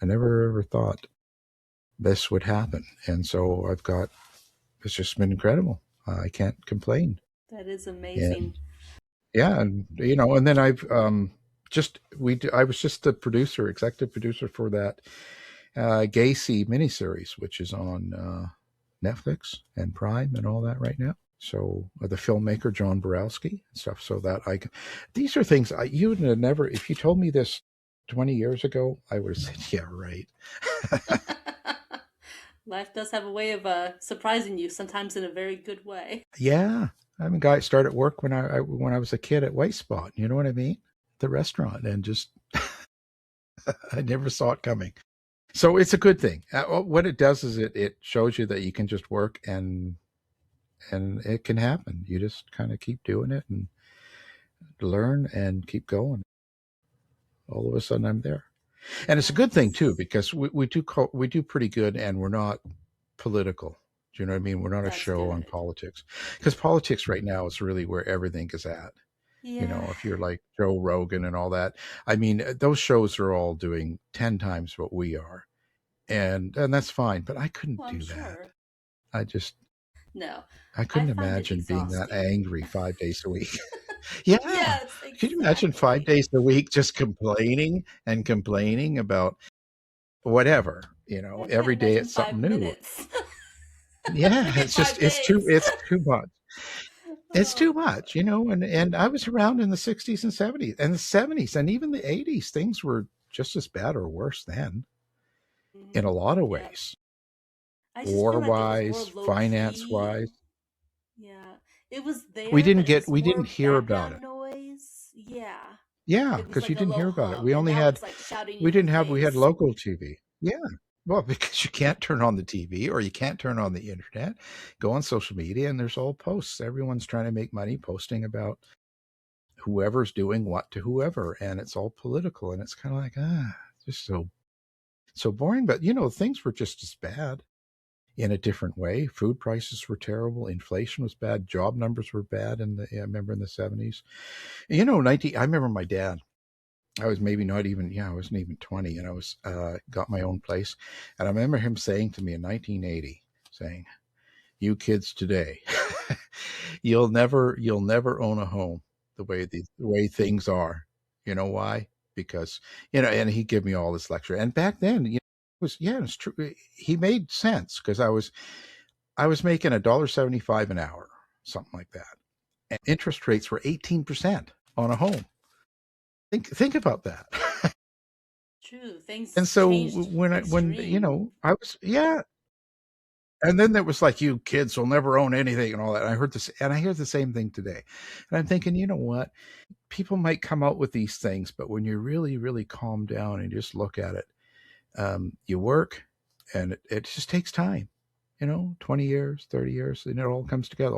I never ever thought this would happen. And so it's just been incredible. I can't complain. That is amazing. And yeah, and and then I was just the executive producer for that Gacy miniseries, which is on Netflix and Prime and all that right now. So the filmmaker John Borowski and stuff. So that these are things you would have never. If you told me this 20 years ago, I would have said, "Yeah, right." Life does have a way of surprising you, sometimes in a very good way. Yeah, I'm a guy that started work when I was a kid at White Spot. You know what I mean? The restaurant, and just I never saw it coming. So it's a good thing. What it does is it shows you that you can just work and it can happen. You just kind of keep doing it and learn and keep going. All of a sudden, I'm there, and it's a good thing too That's because we do pretty good, and we're not political. Do you know what I mean? We're not a that's show on good. politics because politics right now is really where everything is at. Yeah. If you're like Joe Rogan and all that, I mean, those shows are all doing 10 times what we are. And that's fine, but I couldn't Well, I'm do that. sure. I just No, I I couldn't find it imagine being that exhausting. angry 5 days a week. Yeah. Yes, Could you imagine five exactly. days a week just complaining and complaining about whatever? I can't Every day imagine it's something five new. minutes. Yeah, Forget it's just 5 days. it's too much. It's too Oh, much, and I was around in the 60s and 70s and the 70s and even the 80s. Things were just as bad or worse then in a lot of yeah. ways, I just feel war like it was more wise, low finance key. wise. Yeah. It was there, but it was We didn't more hear about background it. noise. Yeah. Yeah, It was because like you a didn't low hear about it. hum, and now it's like shouting in your We had face. local TV. Yeah. Well, because you can't turn on the TV or you can't turn on the internet, go on social media, and there's all posts. Everyone's trying to make money posting about whoever's doing what to whoever, and it's all political, and it's kind of like just so boring. But things were just as bad in a different way. Food prices were terrible, inflation was bad, job numbers were bad. I remember in the 70s. 19 I remember my dad. I was maybe not even, I wasn't even 20, and I was got my own place. And I remember him saying to me in 1980, saying, "You kids today, you'll never own a home the way things are. You know why? Because and he gave me all this lecture. And back then, it was it's true. He made sense because I was making $1.75 an hour, something like that, and interest rates were 18% on a home. Think about that. True. And Things so changed when extreme. I was, yeah. And then there was like, "You kids will never own anything," and all that. And I hear the same thing today. And I'm thinking, you know what? People might come out with these things, but when you really, really calm down and just look at it, you work, and it just takes time. 20 years, 30 years, and it all comes together.